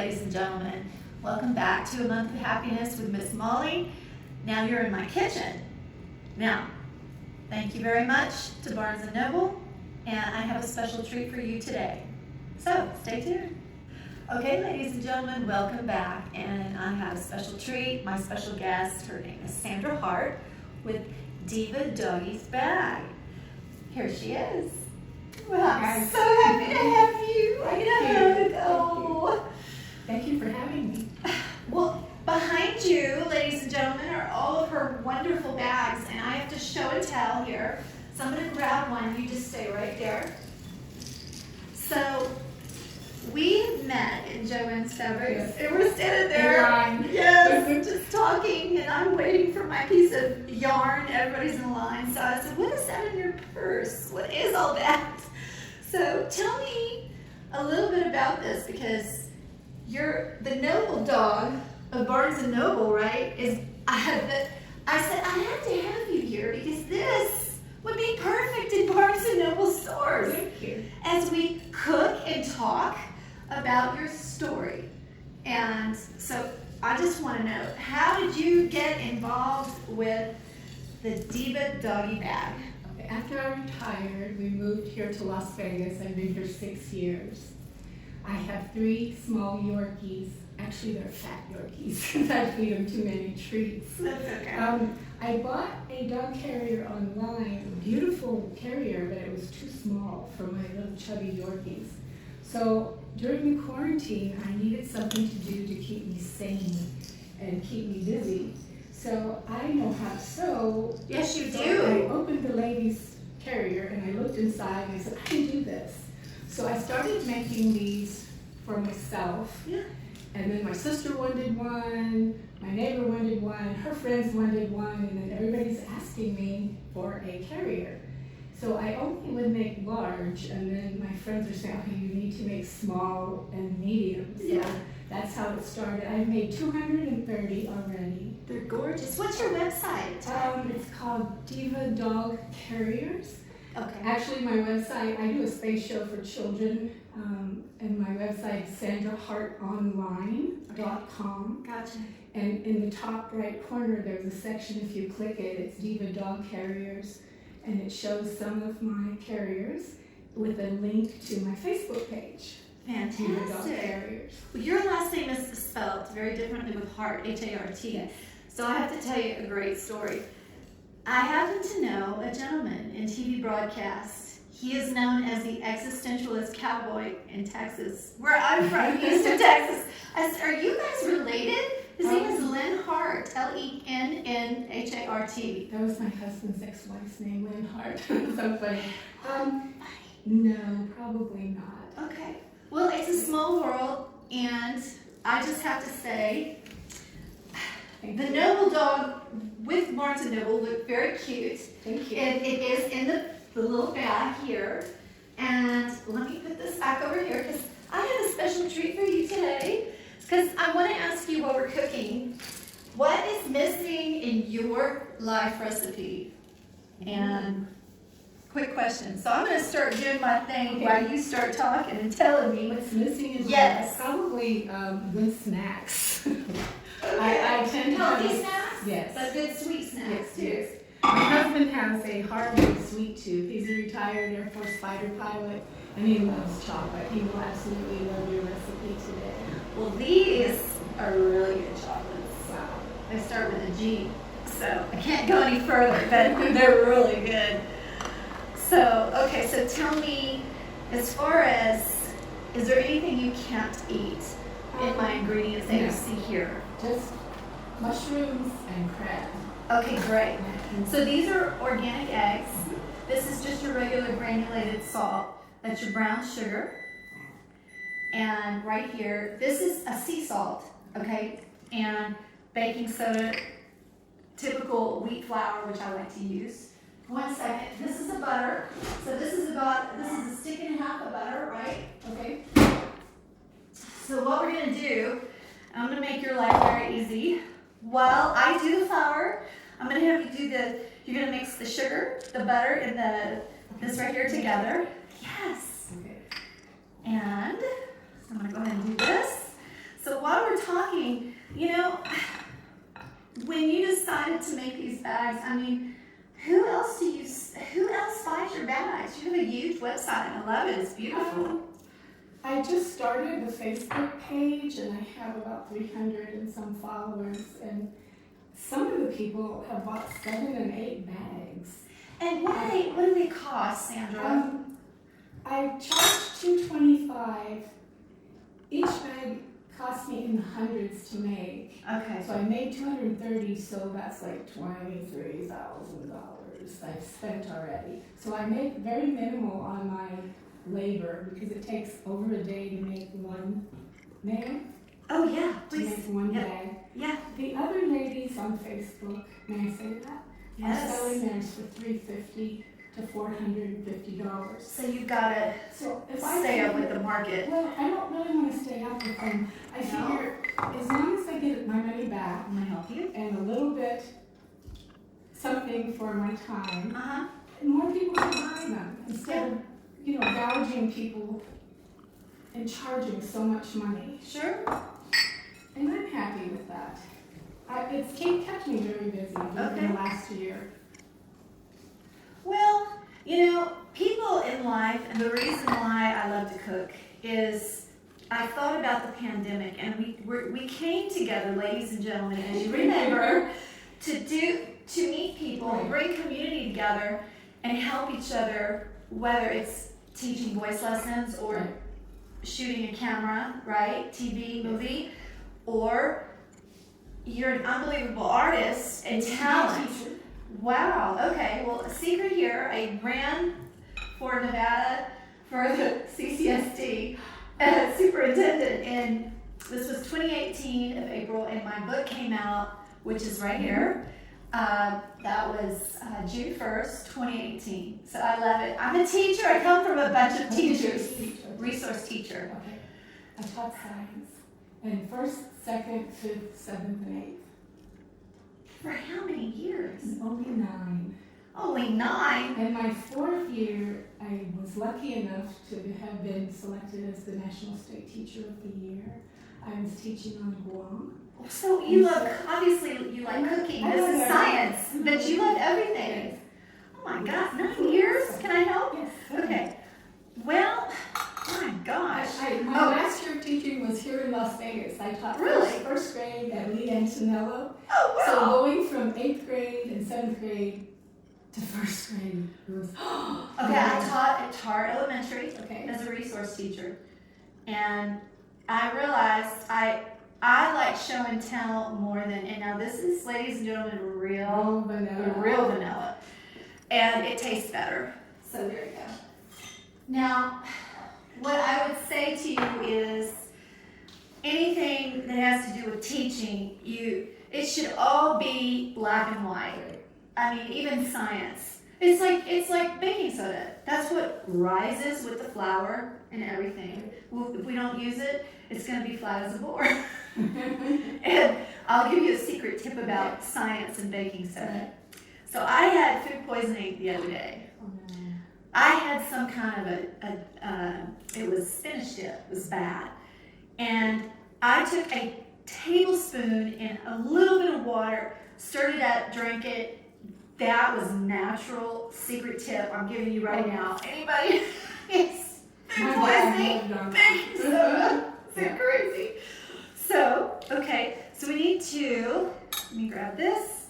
ladies and gentlemen. Welcome back to A Month of Happiness with Miss Mollie. Now you're in my kitchen. Now, thank you very much to Barnes & Noble, and I have a special treat for you today. So, stay tuned. Okay, ladies and gentlemen, welcome back, and I have a special treat. My special guest, her name is Sandra Hart with Diva Doggy Bag. Here she is. Well, I'm so happy to have you. I get a hug. Oh. Thank you for having me. Well, behind you, ladies and gentlemen, are all of her wonderful bags, and I have to show and tell here. So I'm going to grab one. You just stay right there. So we met in Joanne's Fabrics, and we're standing there. Yes, just talking, and I'm waiting for my piece of yarn. Everybody's in line. So I said, "What is that in your purse? What is all that?" So tell me a little bit about this, because you're the noble dog of Barnes & Noble, right? I said, I have to have you here because this would be perfect in Barnes & Noble stores. Thank you. As we cook and talk about your story. And so I just want to know, how did you get involved with the Diva Doggy Bag? After I retired, we moved here to Las Vegas. I've been here 6 years. I have 3 small Yorkies. Actually, they're fat Yorkies because I feed them too many treats. That's okay. I bought a dog carrier online, a beautiful carrier, but it was too small for my little chubby Yorkies. So during the quarantine, I needed something to do to keep me sane and keep me busy. So I know how to sew. Yes, you So do. I opened the ladies' carrier and I looked inside and I said, I can do this. So I started making these for myself. Yeah. And then my sister wanted one, my neighbor wanted one, her friends wanted one, and then everybody's asking me for a carrier. So I only would make large, and then my friends are saying, okay, you need to make small and medium. So Yeah. that's how it started. I've made 230 already. They're gorgeous. What's your website? It's called Diva Dog Carriers. Okay. Actually, my website, I do a space show for children, and my website is sandrahartonline.com. Gotcha. And in the top right corner, there's a section, if you click it, it's Diva Dog Carriers, and it shows some of my carriers with a link to my Facebook page. Diva Dog Fantastic. Carriers. Well, your last name is spelled very differently with Hart, H-A-R-T. Yes. So I have to tell you a great story. I happen to know a gentleman in TV broadcast. He is known as the existentialist cowboy in Texas, where I'm from, Houston, Texas. I said, are you guys related? His name is Lynn Hart, L-E-N-N-H-A-R-T. That was my husband's ex-wife's name, Lynn Hart. So funny. No, probably not. Okay. Well, it's a small world, and I just have to say, the Noble dog with Barnes & Noble looked very cute. Thank you. And it is in the little bag here. And let me put this back over here because I have a special treat for you today. Because I want to ask you while we're cooking, what is missing in your life recipe? And quick question. So I'm going to start doing my thing while you start talking and telling me. What's missing in Yes. my life? Probably good snacks. Okay. I tend to Healthy have, snacks? Yes. But good sweet snacks Yes, too. yes. My husband has a Harvard sweet tooth. He's a retired Air Force fighter pilot, and he loves chocolate. He will absolutely love your recipe today. Well, these are really good chocolates. Wow. They start with a G, so I can't go any further, but they're really good. So, okay, so tell me, as far as, is there anything you can't eat in my ingredients that you see here? Just mushrooms and crab. Okay, great. So these are organic eggs. This is just your regular granulated salt. That's your brown sugar. And right here, this is a sea salt, okay? And baking soda, typical wheat flour, which I like to use. 1 second. This is the butter. So this is a stick and a half of butter, right? Okay. So what we're gonna do, I'm gonna make your life very easy. While I do the flour, I'm gonna have you do you're gonna mix the sugar, the butter, and this right here together. Yes. Okay. And so I'm gonna go ahead and do this. So while we're talking, you know, when you decided to make these bags, I mean, who else buys your bags? You have a huge website, and I love it. It's beautiful. I just started the Facebook page, and I have about 300 and some followers, and some of the people have bought 7 and 8 bags. And what do they cost, Sandra? I charge $2.25. Each bag cost me in the hundreds to make. Okay. So I made 230, so that's like $23,000 I've spent already. So I make very minimal on my labor because it takes over a day to make one bag. Oh yeah, To please. make one Yep. bag. Yeah. The other ladies on Facebook, may I say that? Yes. Are selling theirs for $350 to $450. So you've got to So if stay up with the market. well, I don't really want to stay up with them. I No? figure as long as I get my money back I'm gonna help you. and a little bit something for my time, Uh-huh. more people will buy them instead of, gouging people and charging so much money. Sure. And I'm happy with that. It's kept me very busy in Okay. the last year. Well, people in life, and the reason why I love to cook is I thought about the pandemic, and we came together, ladies and gentlemen, as you remember, to meet people, Right. bring community together, and help each other, whether it's teaching voice lessons or Right. shooting a camera, right, TV, movie, or you're an unbelievable artist and talent. Teacher. Wow, okay, well, a secret here, I ran for Nevada for the CCSD as superintendent, and this was 2018 of April, and my book came out, which is right here. That was June 1st, 2018, so I love it. I'm a teacher, I come from a bunch of teachers, resource teacher. Okay. I taught science in 1st, 2nd, 5th, 7th, and 8th. For how many years? Only 9. Only 9? In my 4th year, I was lucky enough to have been selected as the National State Teacher of the Year. I was teaching on Guam. So you love, obviously you like cooking, I this love is everything. science, but you love everything. Oh my God, 9 years? Can I help? Yes. Okay. Well, my gosh. My last year of teaching was here in Las Vegas. I taught Really? first grade at Lee Antonello. Oh, So wow. going from 8th grade and 7th grade to 1st grade, it was, Okay, I taught at Hart Elementary Okay. as a resource teacher. And I realized I like show and tell more than, and now this is, ladies and gentlemen, real vanilla. And it tastes better. So there you go. Now, what I would say to you is anything that has to do with teaching, it should all be black and white. I mean, even science. It's like baking soda. That's what rises with the flour and everything. If we don't use it, it's going to be flat as a board. And I'll give you a secret tip about science and baking soda. So I had food poisoning the other day. Oh, no. I had some kind of it was spinach dip, it was bad. And I took a tablespoon and a little bit of water, stirred it up, drank it. That was natural secret tip I'm giving you right now. Anybody? It's food poisoning, baking soda. It's crazy. So, okay, so we need to, let me grab this.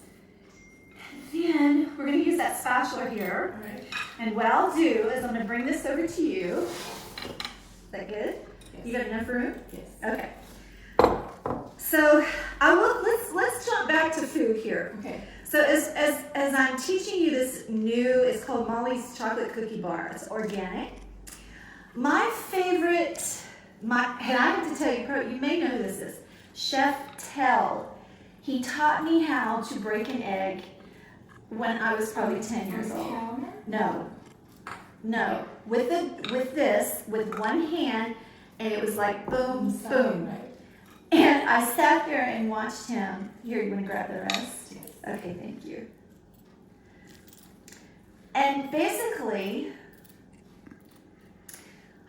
Then we're going to use that spatula here. All right. And what I'll do is I'm going to bring this over to you. Is that good? Yes. You got enough room? Yes. Okay. So let's jump back to food here. Okay. So as I'm teaching you this new, it's called Mollie's Chocolate Cookie Bar. It's organic. My favorite, and I have to tell you, you may know who this is, Chef Tell. He taught me how to break an egg when I was probably 10 years old. No. With one hand, and it was like boom, boom. Right. And I sat there and watched him. Here, you want to grab the rest? Yes. Okay, thank you. And basically,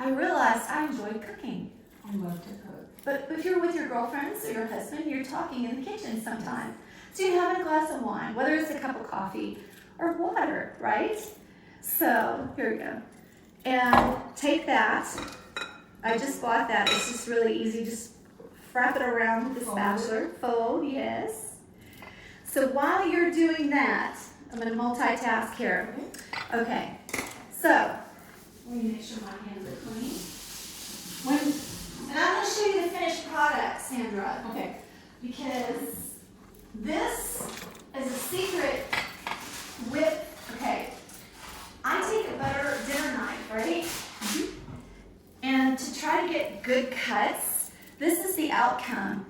I realized I enjoyed cooking. I love to cook. But if you're with your girlfriends or your husband, you're talking in the kitchen sometime. So you're having a glass of wine, whether it's a cup of coffee or water, right? So here we go. And take that. I just bought that. It's just really easy. Just wrap it around with the spatula. Fold, yes. So while you're doing that, I'm going to multitask here. Okay. So let me make sure my hands are clean. And I'm going to show you the finished product, Sandra. Okay. Because this is a secret with, okay, I take a butter dinner knife, right? Mm-hmm. And to try to get good cuts, this is the outcome.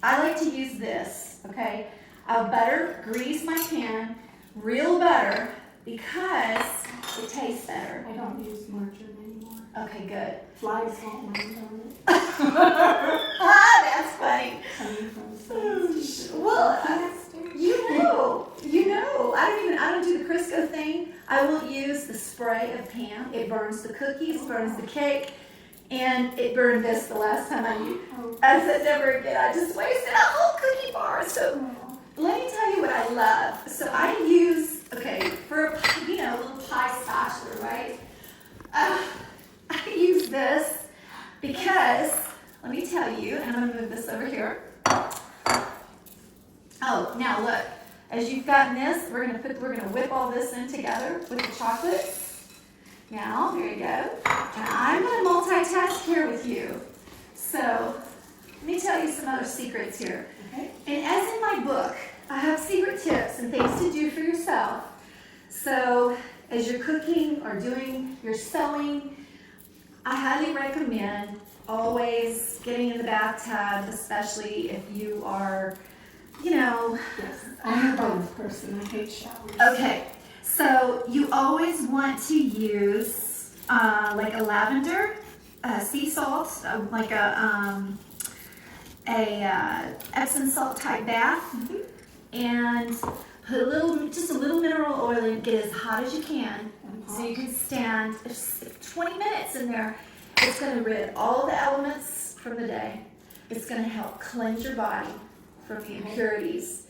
I like to use this, okay? I'll butter, grease my pan, real butter, because it tastes better. I don't use margarine anymore. Okay, good. Flies won't mind on it. That's funny. Coming from some Well, you know, I don't do the Crisco thing. I won't use the spray of Pam. It burns the cookies, burns the cake, and it burned this the last time I used. I said never again. I just wasted a whole cookie bar. So let me tell you what I love. So I use, okay, for a little pie spatula, right? I use this because, let me tell you, and I'm gonna move this over here. Oh, now look, as you've gotten this, we're gonna whip all this in together with the chocolate. Now, here you go. And I'm gonna multitask here with you. So, let me tell you some other secrets here. Okay. And as in my book, I have secret tips and things to do for yourself. So, as you're cooking or doing your sewing, I highly recommend always getting in the bathtub, especially if you are, Yes, I'm a both person. I hate showers. Okay, so you always want to use like a lavender, sea salt, like a Epsom salt type bath, and put just a little mineral oil in. Get as hot as you can, so you can stand 20 minutes in there. It's going to rid all the elements from the day. It's going to help cleanse your body from the impurities.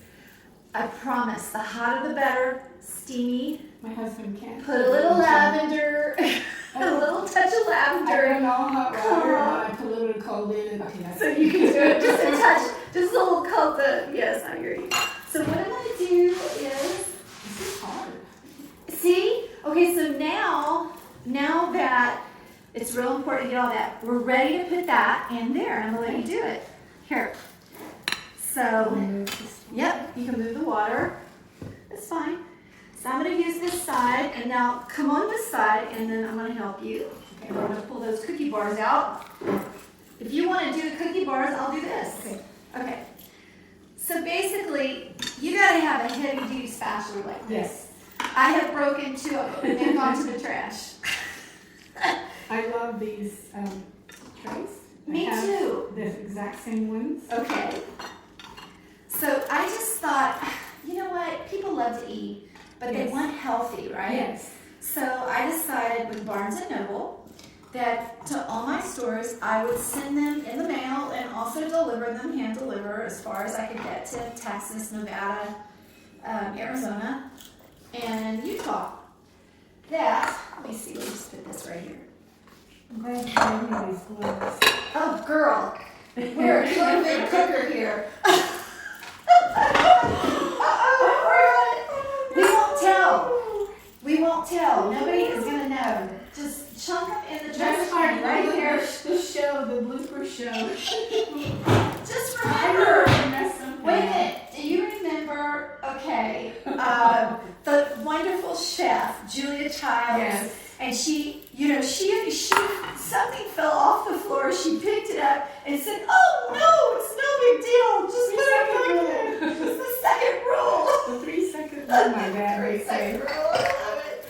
I promise, the hotter the better. Steamy. My husband can't. Put a little lavender, a little touch of lavender. I don't know hot water, I put a little cold in it. Okay, that's So you can do it, just a touch, just a little cold. Yes, I hear you. So what I'm going to do is, This is hard. see? Okay, so now that it's real important to get all that, we're ready to put that in there. I'm going to let you do it. Here. So, yep, you can move the water. That's fine. So I'm going to use this side, and now come on this side, and then I'm going to help you. Okay, we're going to pull those cookie bars out. If you want to do the cookie bars, I'll do this. Okay. So basically, you got to have a heavy-duty spatula like this. Yes. I have broken two of them and gone to the trash. I love these trays. Me I have too. The exact same ones. Okay. So I just thought, you know what? People love to eat, but they Yes. want healthy, right? Yes. So I decided with Barnes and Noble that to all my stores, I would send them in the mail and also deliver them, hand deliver, as far as I could get to Texas, Nevada, Arizona, and Utah. Let me see, let me just put this right here. I'm glad you gave me these gloves. Oh, girl, we're a COVID cooker here. We won't tell. Nobody is going to know. Just chunk them in the trash can right here. The blooper show. Just remember. Wait a minute. Do you remember, okay, the wonderful chef, Julia Childs? Yes. And she, something fell off the floor. She picked it up and said, "Oh no, it's no big deal. Just put it back in." It's the second rule. The 3 seconds. Oh my God. 3 second rule. I love it.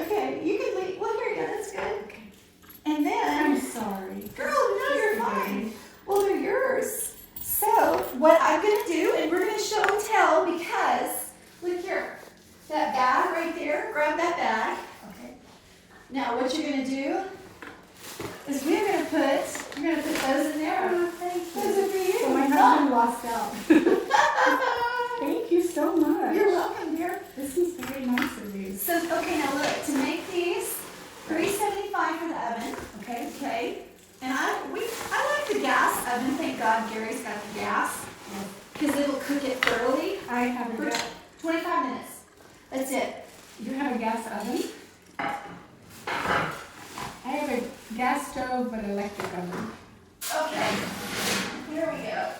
Okay, you can leave. Well, here you go. That's good. And then, I'm sorry. girl, no, you're fine. Well, they're yours. So what I'm gonna do, and we're gonna show and tell because look here, that bag right there. Grab that bag. Okay. Now what you're gonna do is we're gonna put those in there. Oh, thank you. Those are for you. So my husband lost out. Thank you so much. You're welcome, dear. This is very nice of you. So, okay, now look, to make these, $3.75 for the oven, okay? And I like the gas oven, thank God Gary's got the gas, because it'll cook it thoroughly I have a for 25 minutes. That's it. You have a gas oven? I have a gas stove but electric oven. Okay, here we go.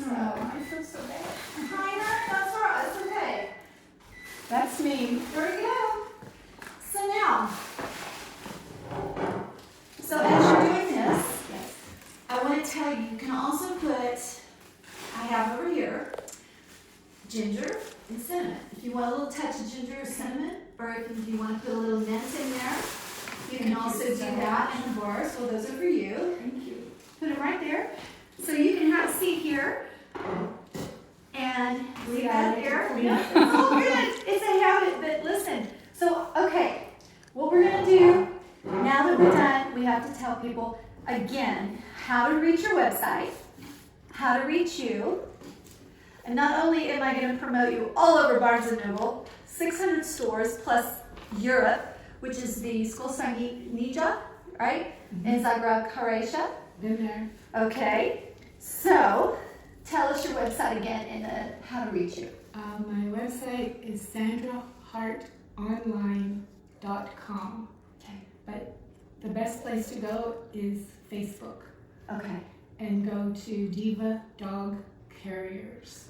Oh, I feel so bad. That's all right, that's okay. That's me. Here we go. So now, so as you're doing this, Yes. I want to tell you, you can also put, I have over here, ginger and cinnamon. If you want a little touch of ginger or cinnamon, or if you want to put a little mint in there, you can also do that in the bars. Well, those are for you. Thank you. Put them right there. So you can have a seat here and leave that there. It's all good. It's a habit, but listen. So, okay, what we're going to do, now that we're done, we have to tell people, again, how to reach your website, how to reach you. And not only am I going to promote you all over Barnes & Noble, 600 stores plus Europe, which is the Skolsangi Nija, right? In Zagreb, Croatia. Been there. Okay, so tell us your website again and how to reach you. My website is sandrahartonline.com. Okay. But the best place to go is Facebook Okay. and go to Diva Dog Carriers.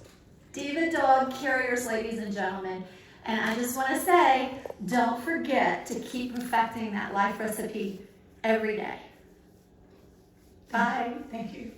Diva Dog Carriers, ladies and gentlemen. And I just want to say, don't forget to keep perfecting that life recipe every day. Bye. Thank you.